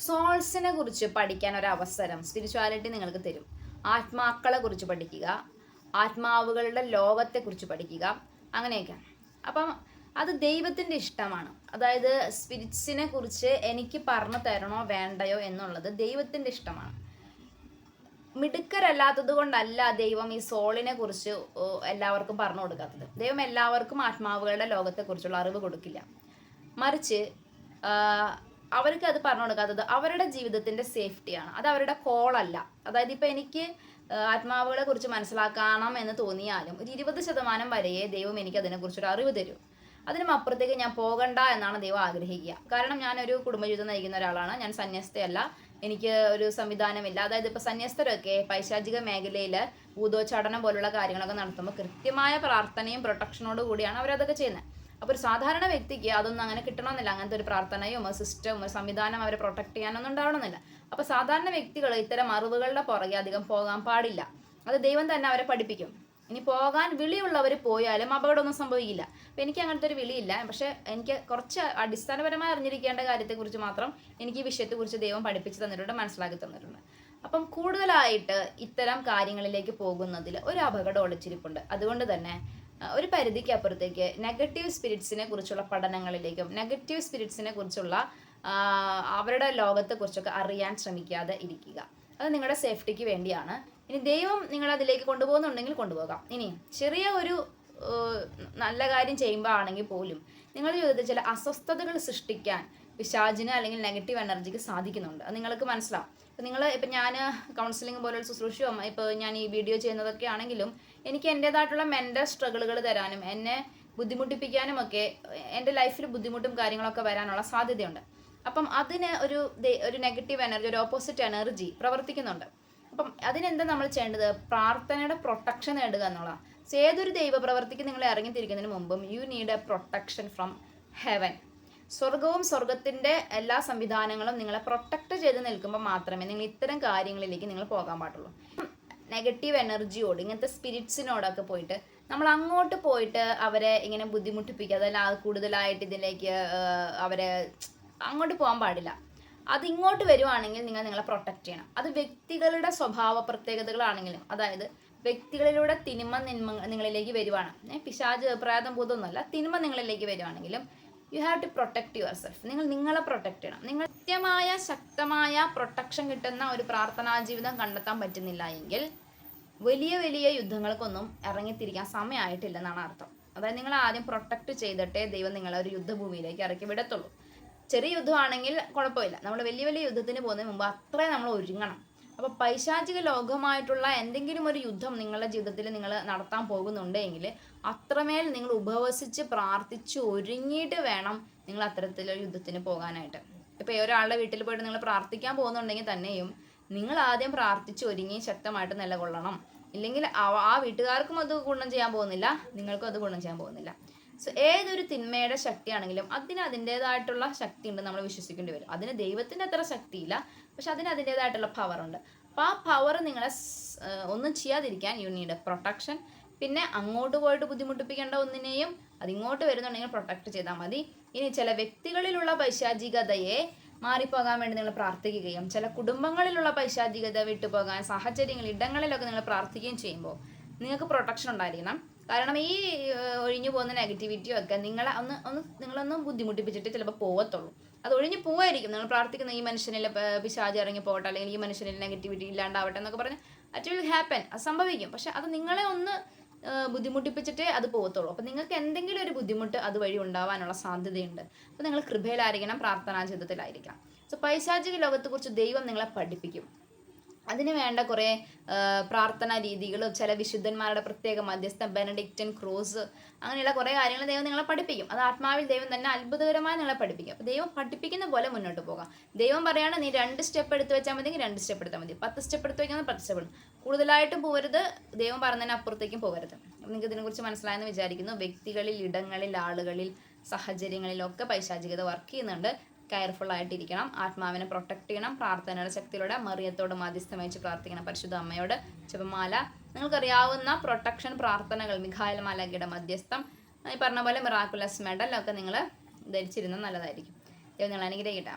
സോൾസിനെ കുറിച്ച് പഠിക്കാൻ ഒരു അവസരം സ്പിരിച്വാലിറ്റി നിങ്ങൾക്ക് തരും. ആത്മാക്കളെ കുറിച്ച് പഠിക്കുക, ആത്മാവുകളുടെ ലോകത്തെക്കുറിച്ച് പഠിക്കുക, അങ്ങനെയൊക്കെ. അപ്പം അത് ദൈവത്തിൻ്റെ ഇഷ്ടമാണ്. അതായത് സ്പിരിറ്റ്സിനെ കുറിച്ച് എനിക്ക് പറഞ്ഞു തരണോ വേണ്ടയോ എന്നുള്ളത് ദൈവത്തിൻ്റെ ഇഷ്ടമാണ്. മിടുക്കരല്ലാത്തത് കൊണ്ടല്ല ദൈവം ഈ സോളിനെ കുറിച്ച് എല്ലാവർക്കും പറഞ്ഞു കൊടുക്കാത്തത്. ദൈവം എല്ലാവർക്കും ആത്മാവുകളുടെ ലോകത്തെക്കുറിച്ചുള്ള അറിവ് കൊടുക്കില്ല. മറിച്ച് അവർക്ക് അത് പറഞ്ഞു കൊടുക്കാത്തത് അവരുടെ ജീവിതത്തിൻ്റെ സേഫ്റ്റിയാണ്. അത് അവരുടെ കോളല്ല. അതായത് ഇപ്പം എനിക്ക് ആത്മാവുകളെ കുറിച്ച് മനസ്സിലാക്കണം എന്ന് തോന്നിയാലും ഒരു 20% വരെയേ ദൈവം എനിക്ക് അതിനെക്കുറിച്ചൊരു അറിവ് തരൂ. അതിനും അപ്പുറത്തേക്ക് ഞാൻ പോകണ്ട എന്നാണ് ദൈവം ആഗ്രഹിക്കുക. കാരണം ഞാനൊരു കുടുംബജീവിതം നയിക്കുന്ന ഒരാളാണ്. ഞാൻ സന്യസ്തയല്ല. എനിക്ക് ഒരു സംവിധാനമില്ല. അതായത് ഇപ്പോൾ സന്യസ്തരൊക്കെ പൈശാചിക മേഖലയിൽ ഭൂതോച്ചാടനം പോലുള്ള കാര്യങ്ങളൊക്കെ നടത്തുമ്പോൾ കൃത്യമായ പ്രാർത്ഥനയും പ്രൊട്ടക്ഷനോട് കൂടിയാണ് അവരതൊക്കെ ചെയ്യുന്നത്. അപ്പോൾ ഒരു സാധാരണ വ്യക്തിക്ക് അതൊന്നും അങ്ങനെ കിട്ടണമെന്നില്ല. അങ്ങനത്തെ ഒരു പ്രാർത്ഥനയും സിസ്റ്റവും ഒരു സംവിധാനം അവരെ പ്രൊട്ടക്ട് ചെയ്യാനൊന്നും ഉണ്ടാവണമെന്നില്ല. അപ്പോൾ സാധാരണ വ്യക്തികൾ ഇത്തരം അറിവുകളുടെ പുറകെ അധികം പോകാൻ പാടില്ല. അത് ദൈവം തന്നെ അവരെ പഠിപ്പിക്കും. ഇനി പോകാൻ വിളിയുള്ളവർ പോയാലും അപകടമൊന്നും സംഭവിക്കില്ല. അപ്പം എനിക്ക് അങ്ങനത്തെ ഒരു വിളിയില്ല. പക്ഷേ എനിക്ക് കുറച്ച് അടിസ്ഥാനപരമായി അറിഞ്ഞിരിക്കേണ്ട കാര്യത്തെക്കുറിച്ച് മാത്രം എനിക്ക് ഈ വിഷയത്തെക്കുറിച്ച് ദൈവം പഠിപ്പിച്ച് തന്നിട്ടുണ്ട്, മനസ്സിലാക്കി തന്നിട്ടുണ്ട്. അപ്പം കൂടുതലായിട്ട് ഇത്തരം കാര്യങ്ങളിലേക്ക് പോകുന്നതിൽ ഒരു അപകടം ഒളിച്ചിരിപ്പുണ്ട്. അതുകൊണ്ട് തന്നെ ഒരു പരിധിക്ക് അപ്പുറത്തേക്ക് നെഗറ്റീവ് സ്പിരിറ്റ്സിനെ കുറിച്ചുള്ള പഠനങ്ങളിലേക്കും നെഗറ്റീവ് സ്പിരിറ്റ്സിനെ കുറിച്ചുള്ള അവരുടെ ലോകത്തെക്കുറിച്ചൊക്കെ അറിയാൻ ശ്രമിക്കാതെ ഇരിക്കുക. അത് നിങ്ങളുടെ സേഫ്റ്റിക്ക് വേണ്ടിയാണ്. ഇനി ദൈവം നിങ്ങളതിലേക്ക് കൊണ്ടുപോകുന്നുണ്ടെങ്കിൽ കൊണ്ടുപോകാം. ഇനി ചെറിയ ഒരു നല്ല കാര്യം ചെയ്യുമ്പോൾ ആണെങ്കിൽ പോലും നിങ്ങളുടെ ജീവിതത്തിൽ ചില അസ്വസ്ഥതകൾ സൃഷ്ടിക്കാൻ പിശാചിന് അല്ലെങ്കിൽ നെഗറ്റീവ് എനർജിക്ക് സാധിക്കുന്നുണ്ട്. അത് നിങ്ങൾക്ക് മനസ്സിലാവും. ഇപ്പം ഞാൻ കൗൺസിലിംഗ് പോലുള്ള ശുശ്രൂഷയോ ഇപ്പോൾ ഞാൻ ഈ വീഡിയോ ചെയ്യുന്നതൊക്കെ ആണെങ്കിലും എനിക്ക് എൻ്റേതായിട്ടുള്ള മെൻ്റൽ സ്ട്രഗിളുകൾ തരാനും എന്നെ ബുദ്ധിമുട്ടിപ്പിക്കാനും ഒക്കെ എൻ്റെ ലൈഫിൽ ബുദ്ധിമുട്ടും കാര്യങ്ങളൊക്കെ വരാനുള്ള സാധ്യതയുണ്ട്. അപ്പം അതിന് ഒരു നെഗറ്റീവ് എനർജി, ഒരു ഓപ്പോസിറ്റ് എനർജി പ്രവർത്തിക്കുന്നുണ്ട്. അപ്പം അതിനെന്താ നമ്മൾ ചെയ്യേണ്ടത്? പ്രാർത്ഥനയുടെ പ്രൊട്ടക്ഷൻ നേടുക എന്നുള്ളതാണ്. ഏതൊരു ദൈവപ്രവർത്തിക്ക് നിങ്ങൾ ഇറങ്ങിത്തിരിക്കുന്നതിന് മുമ്പും you need A protection from heaven. സ്വർഗവും സ്വർഗത്തിൻ്റെ എല്ലാ സംവിധാനങ്ങളും നിങ്ങളെ പ്രൊട്ടക്റ്റ് ചെയ്ത് നിൽക്കുമ്പോൾ മാത്രമേ നിങ്ങൾ ഇത്തരം കാര്യങ്ങളിലേക്ക് നിങ്ങൾ പോകാൻ പാടുള്ളൂ. നെഗറ്റീവ് എനർജിയോട്, ഇങ്ങനത്തെ സ്പിരിറ്റ്സിനോടൊക്കെ പോയിട്ട് നമ്മൾ അങ്ങോട്ട് പോയിട്ട് അവരെ ഇങ്ങനെ ബുദ്ധിമുട്ടിപ്പിക്കുക, അതല്ല കൂടുതലായിട്ട് ഇതിലേക്ക് അവരെ അങ്ങോട്ട് പോകാൻ പാടില്ല. അതിങ്ങോട്ട് വരുവാണെങ്കിൽ നിങ്ങളെ പ്രൊട്ടക്റ്റ് ചെയ്യണം. അത് വ്യക്തികളുടെ സ്വഭാവ പ്രത്യേകതകളാണെങ്കിലും, അതായത് വ്യക്തികളിലൂടെ തിന്മ നിങ്ങളിലേക്ക് വരുവാണ്, പിശാച് പ്രേതം ഭൂതമൊന്നുമല്ല, തിന്മ നിങ്ങളിലേക്ക് വരുവാണെങ്കിലും you have to protect yourself. നിങ്ങളെ പ്രൊട്ടക്റ്റ് ചെയ്യണം. നിങ്ങൾ കൃത്യമായ ശക്തമായ പ്രൊട്ടക്ഷൻ കിട്ടുന്ന ഒരു പ്രാർത്ഥനാ ജീവിതം കണ്ടെത്താൻ പറ്റുന്നില്ല എങ്കിൽ വലിയ വലിയ യുദ്ധങ്ങൾക്കൊന്നും ഇറങ്ങിത്തിരിക്കാൻ സമയമായിട്ടില്ലെന്നാണ് അർത്ഥം. അതായത് നിങ്ങൾ ആദ്യം പ്രൊട്ടക്റ്റ് ചെയ്തിട്ടേ ദൈവം നിങ്ങളെ ഒരു യുദ്ധഭൂമിയിലേക്ക് ഇറക്കി വിടത്തുള്ളൂ. ചെറിയ യുദ്ധമാണെങ്കിൽ കുഴപ്പമില്ല. നമ്മൾ വലിയ വലിയ യുദ്ധത്തിന് പോകുന്നതിന് മുമ്പ് അത്രയും നമ്മൾ ഒരുങ്ങണം. അപ്പോൾ പൈശാചിക ലോകമായിട്ടുള്ള എന്തെങ്കിലും ഒരു യുദ്ധം നിങ്ങളുടെ ജീവിതത്തിൽ നിങ്ങൾ നടത്താൻ പോകുന്നുണ്ടെങ്കിൽ അത്രമേൽ നിങ്ങൾ ഉപവസിച്ച് പ്രാർത്ഥിച്ച് ഒരുങ്ങിയിട്ട് വേണം നിങ്ങൾ അത്തരത്തിലൊരു യുദ്ധത്തിന് പോകാനായിട്ട്. ഇപ്പോൾ ഒരാളുടെ വീട്ടിൽ പോയിട്ട് നിങ്ങൾ പ്രാർത്ഥിക്കാൻ പോകുന്നുണ്ടെങ്കിൽ തന്നെയും നിങ്ങൾ ആദ്യം പ്രാർത്ഥിച്ച് ഒരുങ്ങി ശക്തമായിട്ട് നിലകൊള്ളണം. ഇല്ലെങ്കിൽ ആ വീട്ടുകാർക്കും അത് ഗുണം ചെയ്യാൻ പോകുന്നില്ല, നിങ്ങൾക്കും അത് ഗുണം ചെയ്യാൻ പോകുന്നില്ല. സോ ഏതൊരു തിന്മയുടെ ശക്തിയാണെങ്കിലും അതിന് അതിൻ്റേതായിട്ടുള്ള ശക്തി ഉണ്ട്, നമ്മൾ വിശ്വസിക്കേണ്ടി വരും. അതിന് ദൈവത്തിൻ്റെ അത്ര ശക്തിയില്ല, പക്ഷെ അതിന് അതിൻ്റേതായിട്ടുള്ള പവറുണ്ട്. അപ്പോൾ ആ പവർ നിങ്ങളെ ഒന്നും ചെയ്യാതിരിക്കാൻ യു നീഡ് പ്രൊട്ടക്ഷൻ. പിന്നെ അങ്ങോട്ട് പോയിട്ട് ബുദ്ധിമുട്ടിപ്പിക്കേണ്ട ഒന്നിനെയും അതിങ്ങോട്ട് വരുന്നുണ്ടെങ്കിൽ പ്രൊട്ടക്റ്റ് ചെയ്താൽ മതി. ഇനി ചില വ്യക്തികളിലുള്ള പൈശാചികതയെ മാറിപ്പോകാൻ വേണ്ടി നിങ്ങൾ പ്രാർത്ഥിക്കുകയും ചില കുടുംബങ്ങളിലുള്ള പൈശാചികത വിട്ടുപോകാൻ സാഹചര്യങ്ങൾ ഇടങ്ങളിലൊക്കെ നിങ്ങൾ പ്രാർത്ഥിക്കുകയും ചെയ്യുമ്പോൾ നിങ്ങൾക്ക് പ്രൊട്ടക്ഷൻ ഉണ്ടായിരിക്കണം. കാരണം ഈ ഒഴിഞ്ഞു പോകുന്ന നെഗറ്റിവിറ്റിയും ഒക്കെ നിങ്ങളൊന്നും ബുദ്ധിമുട്ടിപ്പിച്ചിട്ട് ചിലപ്പോൾ പോകത്തുള്ളൂ. അത് ഒഴിഞ്ഞു പോവായിരിക്കും. നിങ്ങൾ പ്രാർത്ഥിക്കുന്ന ഈ മനുഷ്യനിൽ പിശാച് ഇറങ്ങി പോകട്ടെ, അല്ലെങ്കിൽ ഈ മനുഷ്യനിൽ നെഗറ്റിവിറ്റി ഇല്ലാണ്ടാവട്ടെ എന്നൊക്കെ പറഞ്ഞ് അറ്റ് വിൽ ഹാപ്പൻ, അത് സംഭവിക്കും. പക്ഷെ അത് നിങ്ങളെ ഒന്ന് ബുദ്ധിമുട്ടിപ്പിച്ചിട്ടേ അത് പോകത്തുള്ളൂ. അപ്പോൾ നിങ്ങൾക്ക് എന്തെങ്കിലും ഒരു ബുദ്ധിമുട്ട് അതുവഴി ഉണ്ടാവാനുള്ള സാധ്യതയുണ്ട്. അപ്പോൾ നിങ്ങൾ കൃപയിലായിരിക്കണം, പ്രാർത്ഥനാ ജീവിതത്തിലായിരിക്കണം. സോ പൈശാചിക ലോകത്തെക്കുറിച്ച് ദൈവം നിങ്ങളെ പഠിപ്പിക്കും. അതിന് വേണ്ട കുറേ പ്രാർത്ഥനാ രീതികളും ചില വിശുദ്ധന്മാരുടെ പ്രത്യേക മധ്യസ്ഥം, ബെനഡിക്റ്റൻ ക്രോസ്, അങ്ങനെയുള്ള കുറേ കാര്യങ്ങൾ ദൈവം നിങ്ങളെ പഠിപ്പിക്കും. അത് ആത്മാവിൽ ദൈവം തന്നെ അത്ഭുതകരമായി നിങ്ങളെ പഠിപ്പിക്കും. അപ്പോൾ ദൈവം പഠിപ്പിക്കുന്ന പോലെ മുന്നോട്ട് പോകാം. ദൈവം പറയുകയാണ് നീ 2 സ്റ്റെപ്പ് എടുത്ത് വെച്ചാൽ മതി, 2 സ്റ്റെപ്പ് എടുത്താൽ മതി. 10 സ്റ്റെപ്പ് എടുത്ത് വയ്ക്കുന്നത് 10 സ്റ്റെപ്പ്. കൂടുതലായിട്ടും പോകരുത്, ദൈവം പറഞ്ഞതിന് അപ്പുറത്തേക്കും പോകരുത്. നിങ്ങൾക്ക് ഇതിനെക്കുറിച്ച് മനസ്സിലായെന്ന് വിചാരിക്കുന്നു. വ്യക്തികളിൽ, ഇടങ്ങളിൽ, ആളുകളിൽ, സാഹചര്യങ്ങളിലൊക്കെ പൈശാചികത വർക്ക് ചെയ്യുന്നുണ്ട്. കെയർഫുൾ ആയിട്ടിരിക്കണം. ആത്മാവിനെ പ്രൊട്ടക്ട് ചെയ്യണം. പ്രാർത്ഥനയുടെ ശക്തിയിലൂടെ മറിയത്തോട് മാധ്യസ്ഥം വഹിച്ച് പ്രാർത്ഥിക്കണം. പരിശുദ്ധ അമ്മയോട് ജപമാല, നിങ്ങൾക്കറിയാവുന്ന പ്രൊട്ടക്ഷൻ പ്രാർത്ഥനകൾ, മിഖായേൽ മാലാഖയുടെ മധ്യസ്ഥം, ഈ പറഞ്ഞ പോലെ മിറാക്കുലസ് മെഡൽ ഒക്കെ നിങ്ങൾ ധരിച്ചിരുന്നത് നല്ലതായിരിക്കും. ദൈവം നിങ്ങൾ അനുഗ്രഹിക്കട്ടെ.